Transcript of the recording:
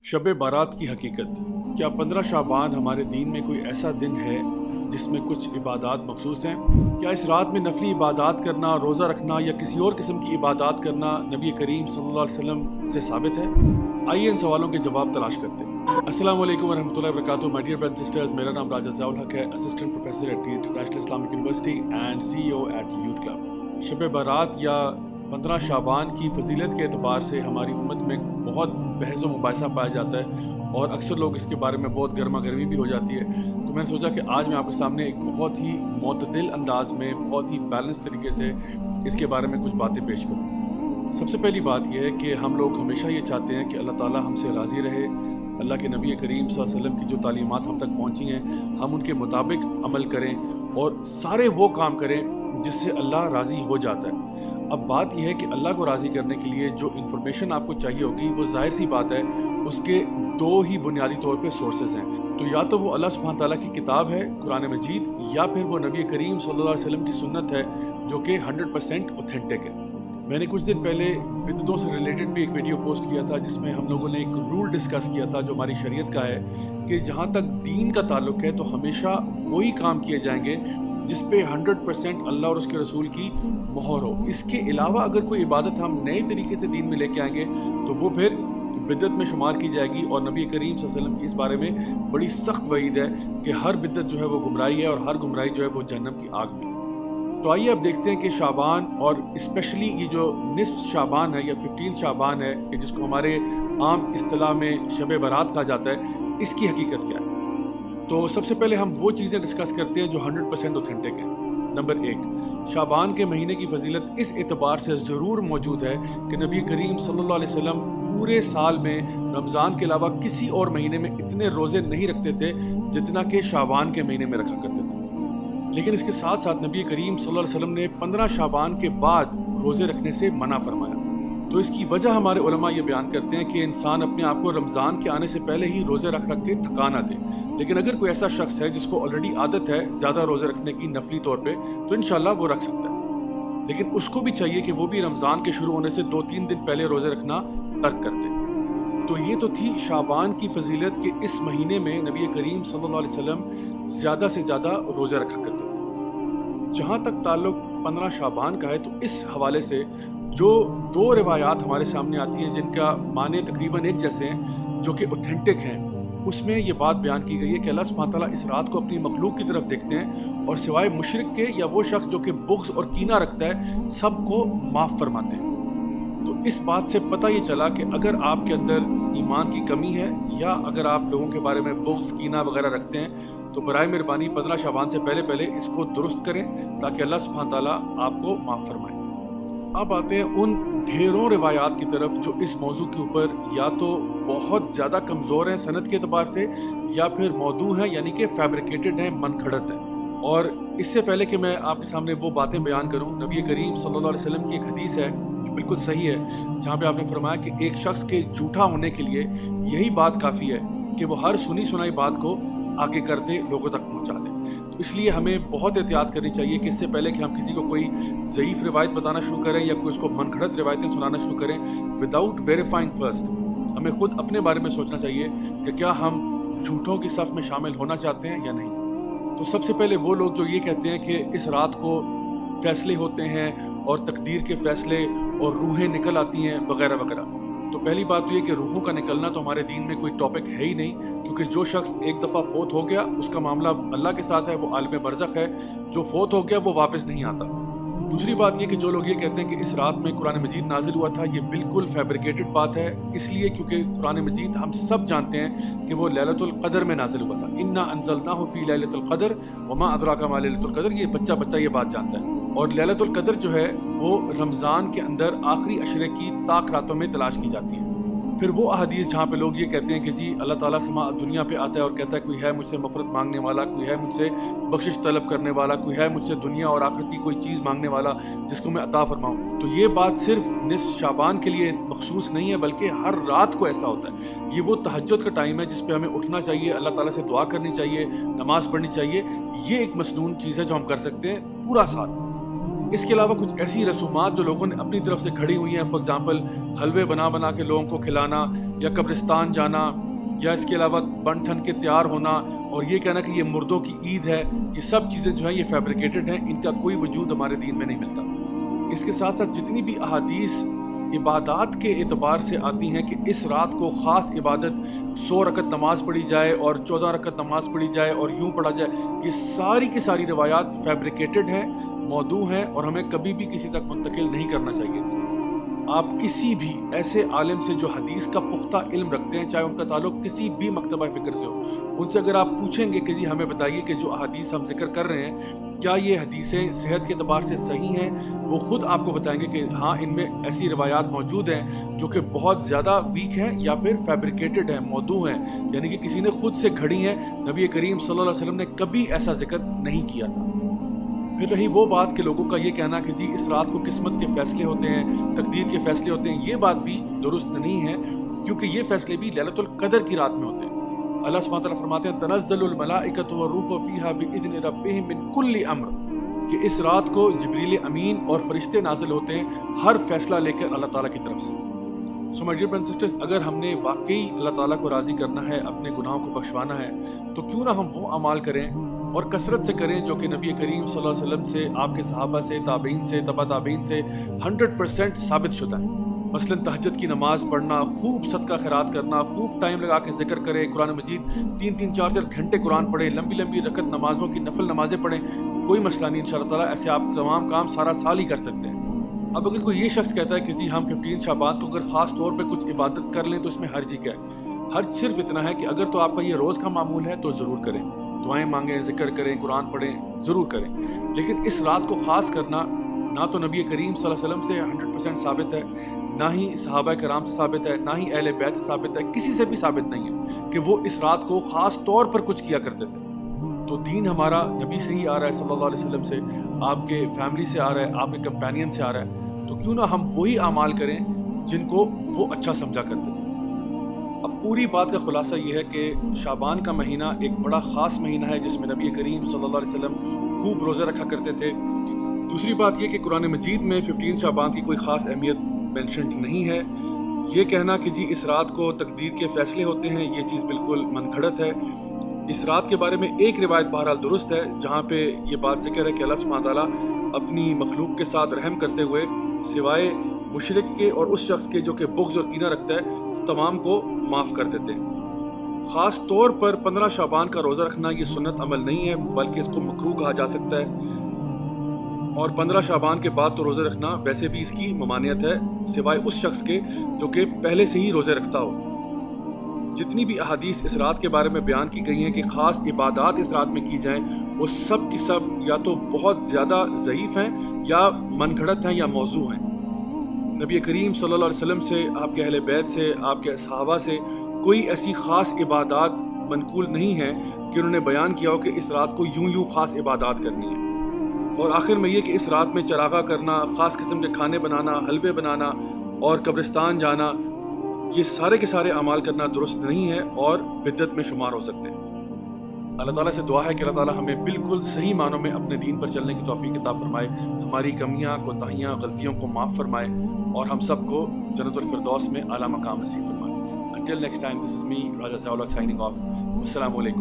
शब बारात की हकीकत। क्या 15 शाबान हमारे दीन में कोई ऐसा दिन है जिसमें कुछ इबादात मखसूस हैं? क्या इस रात में नफली इबादात करना, रोज़ा रखना या किसी और किस्म की इबादात करना नबी करीम सल्लल्लाहु अलैहि वसल्लम से साबित है? आइए इन सवालों के जवाब तलाश करते हैं। अस्सलाम वालेकुम वरहमतुल्लाहि वबरकातुहू। My dear brothers and sisters, मेरा नाम राजा ज़ियाउल हक है, assistant professor at the international Islamic university and CEO at youth club. Shab Barat या 15 शाबान की फजीलत के एतबार से हमारी उम्मत में बहुत बहस व मुबाहिसा पाया जाता है और अक्सर लोग इसके बारे में बहुत गर्मा गर्मी भी हो जाती है। तो मैंने सोचा कि आज मैं आपके सामने एक बहुत ही मोतदिल अंदाज में, बहुत ही बैलेंस तरीके से इसके बारे में कुछ बातें पेश करूँ। सबसे पहली बात यह है कि हम लोग हमेशा ये चाहते हैं कि अल्लाह ताला हमसे राज़ी रहे, अल्लाह के नबी करीम सल्लल्लाहु अलैहि वसल्लम की जो तालीमात हम तक पहुँची हैं हम उनके मुताबिक अमल करें और सारे वो काम करें जिससे अल्लाह राज़ी हो जाता है। अब बात यह है कि अल्लाह को राज़ी करने के लिए जो इन्फॉर्मेशन आपको चाहिए होगी वो ज़ाहिर सी बात है उसके दो ही बुनियादी तौर पे सोर्सेज हैं। तो या तो वो अल्लाह सुब्हान ताला की किताब है कुरान मजीद, या फिर वो नबी करीम सल्लल्लाहु अलैहि वसल्लम की सुन्नत है जो कि 100% ऑथेंटिक है। मैंने कुछ दिन पहले बिदअतों से रिलेटेड भी एक वीडियो पोस्ट किया था जिसमें हम लोगों ने एक रूल डिस्कस किया था जो हमारी शरीयत का है कि जहाँ तक दीन का ताल्लुक है तो हमेशा वही काम किए जाएंगे जिस पे 100% अल्लाह और उसके रसूल की मोहर हो। इसके अलावा अगर कोई इबादत हम नए तरीके से दीन में लेके आएंगे तो वो फिर बिदअत में शुमार की जाएगी और नबी करीम सल्लल्लाहु अलैहि वसल्लम की इस बारे में बड़ी सख्त वईद है कि हर बिदअत जो है वो गुमराही है और हर गुमराही जो है वो जहन्नम की आग में। तो आइए अब देखते हैं कि शाबान और स्पेशली ये जो निस्फ शाबान है या 15 शाबान है कि जिसको हमारे आम इस्तिलाह में शब बारात कहा जाता है, इसकी हकीकत क्या है। तो सबसे पहले हम वो चीज़ें डिस्कस करते हैं जो 100% ऑथेंटिक है। नंबर 1, शाबान के महीने की फजीलत इस एतबार से ज़रूर मौजूद है कि नबी करीम सल्लल्लाहु अलैहि वसल्लम पूरे साल में रमज़ान के अलावा किसी और महीने में इतने रोज़े नहीं रखते थे जितना कि शाबान के महीने में रखा करते थे। लेकिन इसके साथ साथ नबी करीम सल्लल्लाहु अलैहि वसल्लम ने 15 शाबान के बाद रोज़े रखने से मना फरमाया। तो इसकी वजह हमारे उलमा ये बयान करते हैं कि इंसान अपने आप को रमज़ान के आने से पहले ही रोज़े रख के थका ना दे। लेकिन अगर कोई ऐसा शख्स है जिसको ऑलरेडी आदत है ज़्यादा रोज़े रखने की नफली तौर पे तो इंशाल्लाह वो रख सकता है। लेकिन उसको भी चाहिए कि वो भी रमज़ान के शुरू होने से 2-3 दिन पहले रोज़े रखना तर्क कर दे। तो ये तो थी शाबान की फजीलत कि इस महीने में नबी करीम सल्लल्लाहु अलैहि वसल्लम ज़्यादा से ज़्यादा रोज़े रखा करते थे। जहाँ तक ताल्लुक 15 शाबान का है तो इस हवाले से जो दो रिवायात हमारे सामने आती हैं जिनका माने तकरीबन एक जैसे हैं जो कि ऑथेंटिक हैं, उसमें ये बात बयान की गई है कि अल्लाह सुब्हान ताला इस रात को अपनी मखलूक की तरफ देखते हैं और सिवाय मुशरिक के या वो शख्स जो कि बुग़्ज़ और कीना रखता है सबको माफ़ फरमाते हैं। तो इस बात से पता ये चला कि अगर आपके अंदर ईमान की कमी है या अगर आप लोगों के बारे में बुग़्ज़ कीना वगैरह रखते हैं तो बराए मेहरबानी 15 शाबान से पहले पहले इसको दुरुस्त करें ताकि अल्लाह सुब्हान ताला आपको माफ़ फरमाए। अब आते हैं उन ढेरों रिवायात की तरफ जो इस मौजू के ऊपर या तो बहुत ज़्यादा कमज़ोर हैं सनद के अतबार से या फिर मौदू हैं यानी कि फैब्रिकेटेड हैं, मनखड़त हैं। और इससे पहले कि मैं आपके सामने वो बातें बयान करूं, नबी करीम सल्लल्लाहु अलैहि वसल्लम की एक हदीस है जो बिल्कुल सही है जहाँ पे आपने फरमाया कि एक शख्स के झूठा होने के लिए यही बात काफ़ी है कि वो हर सुनी सुनाई बात को आगे कर दे, लोगों तक पहुँचा दे। तो इसलिए हमें बहुत एहतियात करनी चाहिए कि इससे पहले कि हम किसी को कोई ज़ईफ़ रिवायत बताना शुरू करें या कोई उसको मनगढ़ंत रिवायतें सुनाना शुरू करें विदाउट वेरीफाइंग फर्स्ट, हमें खुद अपने बारे में सोचना चाहिए कि क्या हम झूठों की सफ़ में शामिल होना चाहते हैं या नहीं। तो सबसे पहले वो लोग जो ये कहते हैं कि इस रात को फ़ैसले होते हैं और तकदीर के फ़ैसले और रूहें निकल आती हैं वगैरह वगैरह। तो पहली बात तो ये कि रूहों का निकलना तो हमारे दीन में कोई टॉपिक है ही नहीं, क्योंकि जो शख्स एक दफ़ा फोत हो गया उसका मामला अल्लाह के साथ है, वो आलिम बरज़ख है। जो फोत हो गया वो वापस नहीं आता। दूसरी बात ये कि जो लोग ये कहते हैं कि इस रात में कुरान मजीद नाजिल हुआ था, ये बिल्कुल फैब्रिकेटेड बात है। इसलिए क्योंकि कुरान मजीद हम सब जानते हैं कि वो लैलतुल क़द्र में नाजिल हुआ था। इन्ना अंज़लनाहु फ़ी लैलतिल क़द्र वमा अदराका मा लैलतुल क़द्र, ये बच्चा ये बात जानता है। और लैलतुल क़द्र जो है वो रमज़ान के अंदर आखिरी अशरे की ताक रातों में तलाश की जाती है। फिर वो अहदीस जहाँ पे लोग ये कहते हैं कि जी अल्लाह ताला समा दुनिया पे आता है और कहता है कोई है मुझसे मग़फ़िरत मांगने वाला, कोई है मुझसे बख्शिश तलब करने वाला, कोई है मुझसे दुनिया और आखिरत की कोई चीज़ मांगने वाला जिसको मैं अता फरमाऊँ। तो ये बात सिर्फ निस्फ़ शाबान के लिए मखसूस नहीं है बल्कि हर रात को ऐसा होता है। ये वो तहज्जुद का टाइम है जिस पे हमें उठना चाहिए, अल्लाह ताला से दुआ करनी चाहिए, नमाज़ पढ़नी चाहिए। ये एक मसनून चीज़ है जो हम कर सकते हैं पूरा साल। इसके अलावा कुछ ऐसी रसूमात जो लोगों ने अपनी तरफ से खड़ी हुई हैं, फॉर एग्जांपल हलवे बना बना के लोगों को खिलाना या कब्रिस्तान जाना या इसके अलावा बन ठन के तैयार होना और ये कहना कि ये मुर्दों की ईद है, ये सब चीज़ें जो हैं ये फैब्रिकेटेड हैं, इनका कोई वजूद हमारे दीन में नहीं मिलता। इसके साथ साथ जितनी भी अहादीस इबादत के एतबार से आती हैं कि इस रात को ख़ास इबादत 100 रकत नमाज पढ़ी जाए और 14 रकत नमाज पढ़ी जाए और यूँ पढ़ा जाए, ये सारी की सारी रिवायात फैब्रिकेटेड हैं, मौदू हैं और हमें कभी भी किसी तक मुंतकिल नहीं करना चाहिए। आप किसी भी ऐसे आलिम से जो हदीस का पुख्ता इल्म रखते हैं, चाहे उनका ताल्लुक किसी भी मकतबा फ़िक्र से हो, उनसे अगर आप पूछेंगे कि जी हमें बताइए कि जो अहादीस हम जिक्र कर रहे हैं क्या ये हदीसें सेहत के अतबार से सही हैं, वो ख़ुद आपको बताएंगे कि हाँ इनमें ऐसी रिवायात मौजूद हैं जो कि बहुत ज़्यादा वीक हैं या फिर फैब्रिकेटेड हैं, मौदू हैं, यानी कि किसी ने खुद से घड़ी हैं। नबी करीम सल्लल्लाहु अलैहि वसल्लम ने कभी ऐसा जिक्र नहीं किया था। फिर रही वो बात कि लोगों का ये कहना कि जी इस रात को किस्मत के फ़ैसले होते हैं, तकदीर के फ़ैसले होते हैं, ये बात भी दुरुस्त नहीं है, क्योंकि ये फ़ैसले भी लैलतुल क़द्र की रात में होते हैं। अल्लाह सुब्हानहू व तआला फरमाते हैं तनज़्ज़लुल मलाइकतु वर्रूहु फ़ीहा बिइज़्नि रब्बिहिम मिन कुल्लि अम्र, कि इस रात को जिब्रील अमीन और फरिश्ते नाजिल होते हैं हर फैसला लेकर अल्लाह ताला की तरफ से। So my dear brothers and sisters, अगर हमने वाकई अल्लाह ताला को राज़ी करना है, अपने गुनाहों को बख्शवाना है, तो क्यों ना हम वो अमाल करें और कसरत से करें जो कि नबी करीम सल्लल्लाहु अलैहि वसल्लम से, आपके सहाबा से, ताबईन से, तबा ताबईन से 100% साबित शुदा है। मसलन तहज्जुद की नमाज पढ़ना, खूब सदका खैरात करना, खूब टाइम लगा के जिक्र करें, कुरान मजीद 3-3, 4-4 घंटे कुरान पढ़ें, लंबी लंबी रकत नमाजों की नफल नमाजें पढ़ें, कोई मसला नहीं इंशाअल्लाह ताला, ऐसे आप तमाम काम सारा साल ही कर सकते हैं। अब अगर कोई ये शख्स कहता है कि जी हम 15 शाबान को अगर ख़ास तौर पे कुछ इबादत कर लें तो इसमें हर्ज ही क्या है? हर्ज सिर्फ इतना है कि अगर तो आपका ये रोज़ का मामूल है तो ज़रूर करें, दुआएं मांगें, जिक्र करें, कुरान पढ़ें, ज़रूर करें, लेकिन इस रात को ख़ास करना ना तो नबी करीम सल्लल्लाहु अलैहि वसल्लम से 100% साबित है, ना ही सहाबा कराम से साबित है, ना ही अहले बैत से साबित है, किसी से भी साबित नहीं है कि वो इस रात को ख़ास तौर पर कुछ किया करते थे। तो दीन हमारा नबी से ही आ रहा है सल्लल्लाहु अलैहि वसल्लम से, आपके फैमिली से आ रहा है, आपके कंपेनियन से आ रहा है, तो क्यों ना हम वही अमाल करें जिनको वो अच्छा समझा करते थे। अब पूरी बात का खुलासा ये है कि शाबान का महीना एक बड़ा ख़ास महीना है जिसमें नबी करीम सल्लल्लाहु अलैहि वसल्लम खूब रोज़े रखा करते थे। दूसरी बात ये कि कुरान मजीद में 15 शाबान की कोई ख़ास अहमियत मेंशन नहीं है। ये कहना कि जी इस रात को तकदीर के फ़ैसले होते हैं, ये चीज़ बिल्कुल मनगढ़ंत है। इस रात के बारे में एक रिवायत बहरहाल दुरुस्त है जहाँ पे ये बात ज़िक्र है कि अल्लाह सुब्हानहू व तआला अपनी मखलूक के साथ रहम करते हुए सिवाय मुशरिक के और उस शख्स के जो कि बुग़्ज़ और कीना रखता है तमाम को माफ़ कर देते हैं। ख़ास तौर पर 15 शाबान का रोज़ा रखना ये सुन्नत अमल नहीं है, बल्कि इसको मकरूह कहा जा सकता है। और 15 शाबान के बाद तो रोज़े रखना वैसे भी इसकी ममानियत है, सिवाय उस शख्स के जो कि पहले से ही रोज़े रखता हो। जितनी भी अहादीस इस रात के बारे में बयान की गई हैं कि ख़ास इबादत इस रात में की जाएँ, वो सब की सब या तो बहुत ज़्यादा ज़ईफ़ हैं या मनगढ़ंत हैं या मौजू हैं। नबी करीम सल्लल्लाहु अलैहि वसल्लम से, आपके अहले बैत से, आपके सहाबा से कोई ऐसी ख़ास इबादत मनकूल नहीं है कि उन्होंने बयान किया हो कि इस रात को यूं ख़ास इबादत करनी है। और आखिर में ये कि इस रात में चरागा करना, ख़ास किस्म के खाने बनाना, हलवे बनाना और कब्रिस्तान जाना, ये सारे के सारे अमाल करना दुरुस्त नहीं है और बिदअत में शुमार हो सकते हैं। अल्लाह ताला से दुआ है कि अल्लाह ताला हमें बिल्कुल सही मानों में अपने दीन पर चलने की तौफीक अता फरमाए, हमारी कमियां, कोताहियां, गलतियों को माफ़ फरमाए और हम सबको जन्नतुल फिरदौस में आला मकाम नसीब फरमाए। Until next time, this is me, Raja Zaulak, signing off. Wassalamu alaikum.